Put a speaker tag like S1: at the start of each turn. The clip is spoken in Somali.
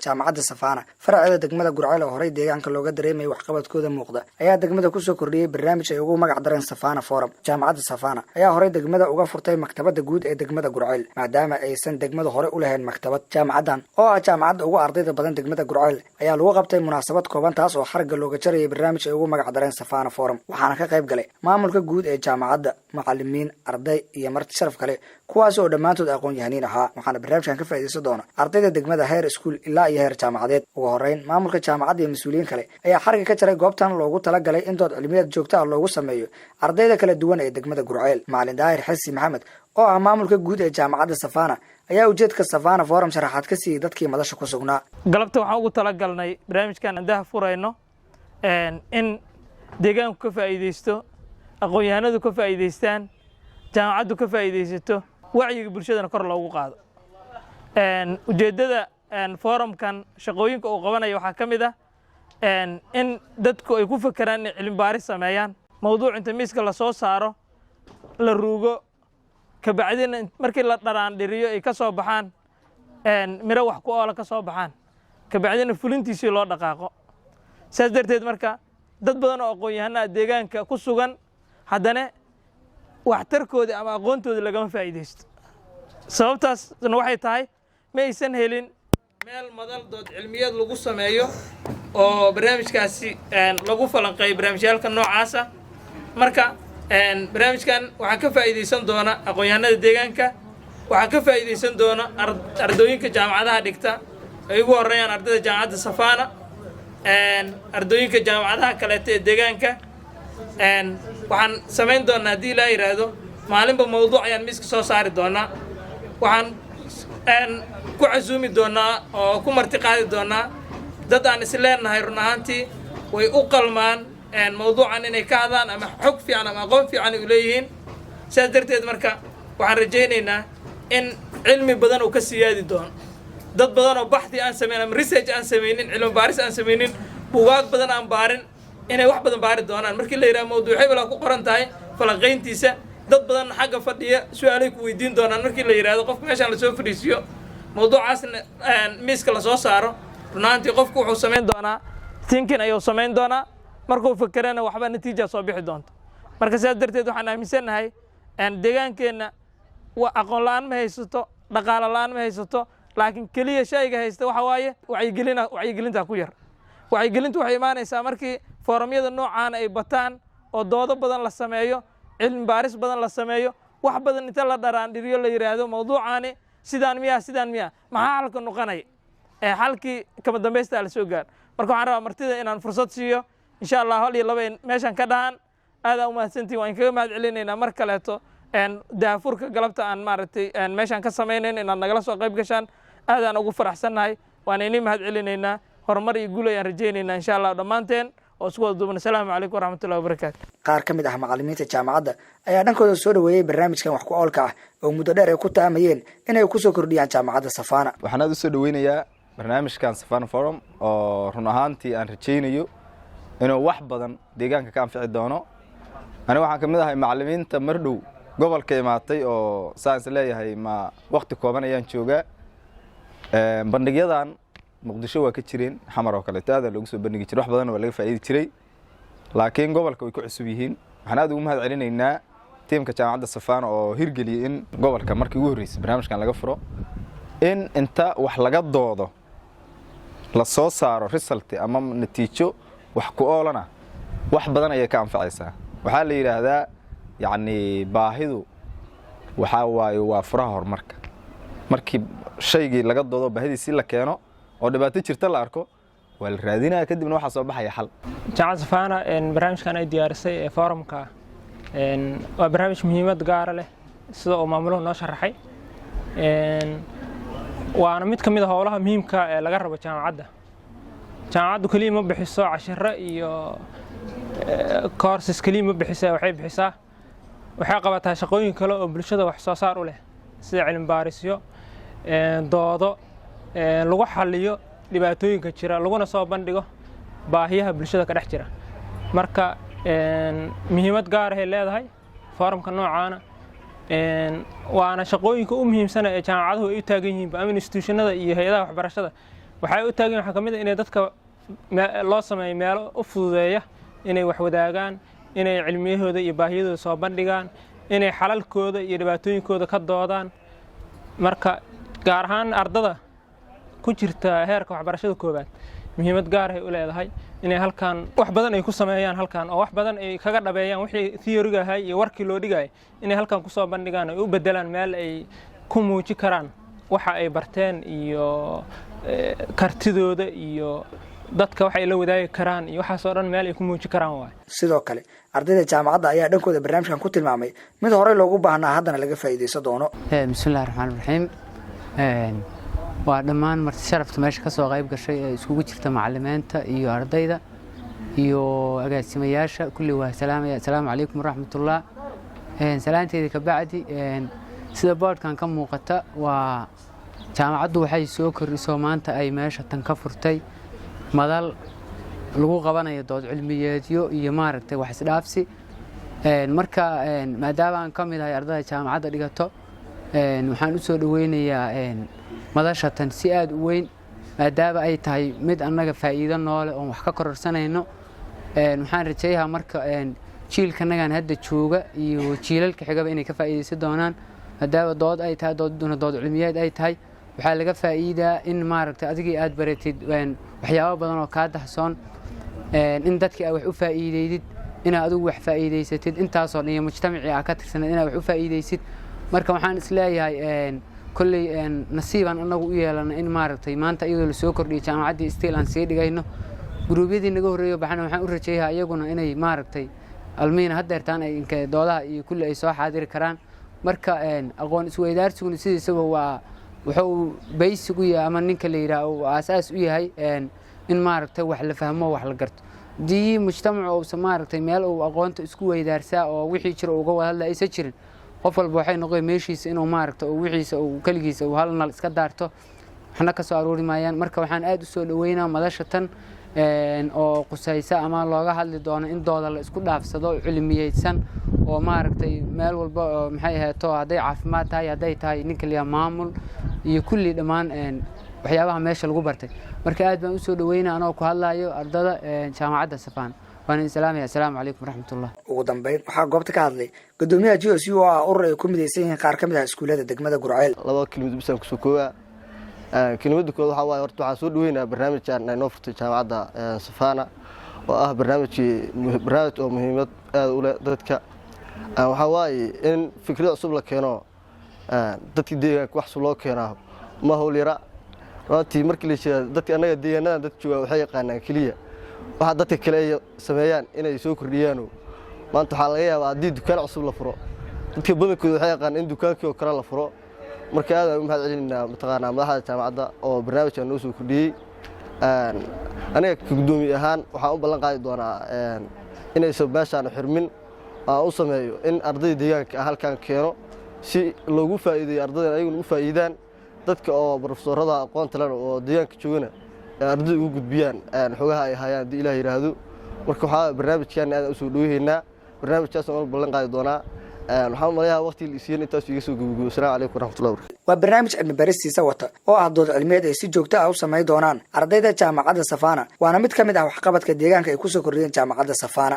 S1: jaamacadda Safana farceeda degmada Gurceel oo horey deegaanka looga dareemay waxqabadkooda muuqda ayaa degmada ku soo kordhiyay barnaamij ay ugu magac dareen Safana Forum. Jaamacadda Safana ayaa horey degmada uga furtay maktabadda guud ee degmada Gurceel maadaama aysan degmada hore u lahayn maktabad. Jaamacadan oo ah jaamacadda ugu ardayda badan degmada Gurceel ayaa lagu qabtay munaasabad kooban taas oo xarga looga jarayay barnaamij ay ugu magac dareen Safana Forum. Waxaana ka qayb galay maamulka guud ee jaamacadda, macallimiin, arday iyo marti sharaf kale kuwaas oo dhamaantood aqoon-yahaniin ahaa. waxaana barnaamijkan ka faa'iideysan doona ardayda degmada higher school ilaa iyo heer jaamacadeed. ugu horeyn maamulka jaamacadda iyo mas'uuliyiin kale ayaa xarga ka jaray goobtan loogu talagalay in dood cilmiyeed joogto ah loogu sameeyo ardayda kala duwan ee degmada Gurceel. Macallin Daahir Xasi Maxamed oo ah maamulka guud ee jaamacadda Safana ayaa ujeedka Safana Forum sharaxaad ka siiyay dadkii madasha ku sugnaa.
S2: galabta waxaan ugu talagalnay barnaamijkan andaha furayno in deegaanku ka faa'iideysto, aqoon-yahanadu ka faa'iideystaan, jaamacaddu ka faa'iideysato, wacyiga bulshadana kor loogu qaado. ujeedada forumkan shaqooyinka uu qabanayo waxaa ka mid ah in dadku ay ku fakaraan inay cilmi baaris sameeyaan, mawduuc inta miiska la soo saaro la ruugo kabacdina markii la dharaandhiriyo ay ka soo baxaan miro wax ku oola ka soo baxaan kabacdina fulintiisii loo dhaqaaqo. saas darteed marka dad badan oo aqoon-yahanada deegaanka ku sugan haddana waxtarkooda ama aqoontooda lagama faa'iideysto. sababtaasna waxay tahay ma aysan helin meel madal dood cilmiyeed lagu sameeyo oo barnaamijkaasi lagu falanqeeyo barnaamijyaalka noocaas ah. marka barnaamijkan waxaa ka faa'iideysan doona aqoon-yahanada deegaanka, waxaa ka faa'iideysan doona ardooyinka jaamacadaha dhigta ay ugu horeeyaan ardayda jaamacadda Safana, ardooyinka jaamacadaha kaleeta ee deegaanka. waxaan samayn doonaa haddii ilaa yiraahdo maalinba mawduuc ayaan miiska soo saari doonaa. waxaan ku casuumi doonaa oo ku marti qaadi doonaa dad aan is leenahay run ahaantii way u qalmaan mawduucan inay ka hadlaan ama xog fiican ama aqoon fiican u leeyihiin. sidaas darteed marka waxaan rajaynaynaa in cilmi badan uu ka siyaadi doono. dad badan oo baxthi aan sameyn ama research aan sameynin, cilmi baaris aan sameynin, buugaag badan aan baarin inay wax badan baari doonaan. markii la yiraahdo mawduuc hebel ku qoran tahay falanqayntiisa dad badan xagga fadhiya su'aalay ku weydiin doonaan. markii la yiraahdo qofka meeshan la soo fadhiisiyo mawduucaasna miiska la soo saaro runaantii qofku wuxuu sameyn doonaa thinking ayuu sameyn doonaa, markuu fakarana waxba natiija soo bixi doonto. marka sidaas darteed waxaan aaminsanahay deegaankeenna aqoon la'aan ma haysato, dhaqaale la'aan ma haysato, laakiin keliya shayga haysta waxa waaye wacyigelinta ku yar. wacyigelintu waxay imaanaysaa markii forumyada noocaan ay bataan oo doodo badan la sameeyo, cilmi baaris badan la sameeyo, wax badan inta la dharaandhiriyo la yiraahdo mawduucaani sidaan miya maxaa halka noqonay halkii kama dambaysta la soo gaar. marka waxaan rabaa martida inaan fursad siiyo insha Allah hal iyo laba meeshan ka dhahan aad u mahadsantiin. waan kaga mahad celinaynaa mar kaleeto daafurka galabta aan maaragtay meeshan ka sameeyeen inaad nagala soo qayb gashaan aad aan ugu faraxsanahay. waan inii mahad celinaynaa, horumar iyo guul ayaan rajaynaynaa insha Allah dhammaanteen oo isku wada duubna. Assalaamu calaykum waraxmatullahi wabarakaatu.
S1: qaar ka mid ah macallimiinta jaamacadda ayaa dhankooda soo dhaweeyay barnaamijkan wax ku oolka ah oo muddo dheer ay ku taamayeen inay ku soo kordhiyaan jaamacadda Safana.
S3: waxaan aad u soo dhaweynayaa barnaamijkan Safana Forum oo run ahaantii aan rajaynayo inuu wax badan deegaanka ka anfici doono. aniga waxaan ka mid ahay macallimiinta mardhow gobolka imaatay oo science leeyahay ma waqti kooban ayaan joogaa. bandhigyadan muqdisho waa ka jireen, xamar oo kale taada lagu soo bandhigi jiray, wax badan oo laga faa'iidi jiray, laakiin gobolka way ku cusub yihiin. waxaan aad ugu mahad celinaynaa tiimka jaamacadda Safana oo hirgeliyay in gobolka markii ugu horeysay barnaamijkan laga furo in inta wax laga doodo la soo saaro result ama natiijo wax ku oolana wax badan ayay ka anfacaysaa. waxaa la yiraahdaa yacni baahidu waxa waaye waa furaha horumarka. markii shaygii laga doodo baahidiisi la keeno oo dhibaato jirta la arko waa la raadinaa kadibna waxa soo baxaya xal.
S4: jaamacadda Safana barnaamijkan ay diyaarisay ee forumka waa barnaamij muhiimad gaar ah leh sida uu maamuluhu noo sharaxay. waana mid ka mid ah howlaha muhiimka ee laga rabo jaamacadda. jaamacaddu kaliya ma bixiso casharro iyo courses kaliya ma bixisaa, waxay bixisaa waxay qabataa shaqooyin kale oo bulshada wax soo saar u leh sida cilmi baarisyo, doodo lagu xalliyo dhibaatooyinka jira, laguna soo bandhigo baahiyaha bulshada ka dhex jira. marka muhiimad gaar ah ay leedahay forumka noocaana waana shaqooyinka u muhiimsan ee jaamacaduhu ay u taagan yihiin ama institutionada iyo hay'adaha waxbarashada waxay u taagan waxa kamid ah inay dadka loo sameeyo meelo u fududeeya inay wax wadaagaan inay cilmiyahooda iyo baahiyadooda soo bandhigaan inay xalalkooda iyo dhibaatooyinkooda ka doodaan marka gaar ahaan ardada ku jirta heerka waxbarashada koobaad muhiimad gaar ah u leedahay inay halkan wax badan ay ku sameeyaan halkan oo wax badan ay kaga dhabeeyaan wixii theory-ga ahay iyo warkii loo dhigay inay halkan ku soo bandhigaan ay u bedelaan meel ay ku muuji karaan waxa ay barteen iyo kartidooda iyo dadka waxa ay la wadaagi karaan iyo waxa soo dhan meel ay ku muuji karaan waay
S1: sidoo kale ardayda jaamacadda ayaa dhankooda barnaamijkan ku tilmaamay mid hore loogu baahnaa haddana laga faa'iideysan doono
S5: bismillaahir rahmaanir rahiim waa dhammaan marti sharafta meesha ka soo qayb gashay ee iskugu jirta macallimiinta iyo ardayda iyo agaasimayaasha kulli waa salaamaya assalaamu calaykum waraxmatullah salaanteeda ka bacdi sida boardkan ka muuqata waa jaamacaddu waxay soo kordhisay maanta ay meesha tan ka furtay madal lagu qabanayo dood cilmiyeedyo iyo maaragtay wax isdhaafsi marka maadaama aan ka mid ahay ardayda jaamacadda dhigato waxaan u soo dhaweynayaa madasha tan si aad u weyn maadaama ay tahay mid annaga faa'iido noole oo wax ka kororsanayno waxaan rajaynayaa marka jiilkanagan hadda jooga iyo jiilalka xigaba inay ka faa'iideysan doonaan maadaama dood ay tahay dood cilmiyeed ay tahay waxaa laga faa'iidaa in maaragtay adigii aad baratid waxyaabo badan oo ka dahsoon in dadkii aad wax u faa'iideydid inaad adigu wax faa'iideysatid intaasoo dhan iyo mujtamacii aad ka tirsanad inaad wax u faa'iideysid marka waxaan isleeyahay kolley nasiibaan anagu u yeelana in maaragtay maanta iyadoo la soo kordhiyay jaamacaddii stiil aan sii dhigayno guruubyadii naga horreeyo baxana waxaan u rajeeyaa iyaguna inay maaragtay almiina haddeertaan ay doodaha iyo kulli ay soo xaadiri karaan marka aqoon isweydaarsiguna sidiisaba waa wuxuu basic u yahay ama ninka la yidhaah uu aasaas u yahay in maaragtay wax la fahmo wax la garto haddii mujtamacu uusan maaragtay meel uu aqoonta isku weydaarsaa oo wixii jira uga wada hadla aysan jirin qof walba waxay noqon meeshiisa inuu maaragtay oo wixiisa uu kaligiisa uu hal nal iska daarto waxna ka soo aroori maayaan marka waxaan aad u soo dhaweynaa madasha tan oo qusaysa ama looga hadli doono in dooda la isku dhaafsado cilmiyeysan oo maaragtay meel walba oo maxay ahaato hadday caafimaad tahay hadday tahay ninka liya maamul iyo kulli dhammaan waxyaabaha meesha lagu bartay marka aad baan u soo dhaweynaa anoo ku hadlayo ardada jaamacadda Safaan waan salaamaya assalaamu calaykum waraxmatullah
S1: ugu dambeyn waxaa goobta ka hadlay gudoomiyaha GSU oo ah urur ay ku midaysan yihiin qaar ka mid ah iskuulada degmada Gurceel
S6: laba kelmad bisaan ku soo koobaa kelmadda koowaad waxa waaye horta waxaan soo dhaweynaa barnaamijkan ay noo furtay jaamacadda Safaana oo ah barnaamij oo muhiimad aad u leh dadka waxa waaye in fikrad cusub la keeno dadka deegaanka wax loo keenaa ma hawl yara runtii markii la sheegay dadka anaga deegaanada dad jooga waxay yaqaanaan kaliya waxa dadka kale ay sameeyaan inay soo kordhiyaan maanta waxa laga yaabaa haddii dukaan cusub la furo dadka badankooda waxay yaqaanaan in dukaankii oo kale la furo marka aad aan u mahad celinaa mataqaanaa madaxda jaamacadda oo barnaamijkan noo soo kordhiyay aniga gudoomiye ahaan waxaan u ballan qaadi doonaa inaysan meeshaan xirmin aan u sameeyo in ardayda deegaanka halkan keeno si loogu faa'iideeyo ardayda ayaguna u faa'iidaan dadka oo professorada aqoonta leh oo deegaanka joogana ardayda ugu gudbiyaan xogaha ay hayaan haddii ilaah yiraahdo marka waxaa barnaamijkan aad u soo dhaweynaa barnaamijkaas oo ballan qaadi doonaa waxaan maleeyahay waqti la isiin intaas iga soo gudbiyo assalaamu calaykum waraxmatullahi wabarakatuh
S1: waa barnaamij cilmi baristiisa wata oo ah dood cilmiyeed ay si joogto ah u sameyn doonaan ardayda jaamacadda Safaana waana mid ka mid ah waxqabadka deegaanka ay ku soo kordhiyeen jaamacadda Safaana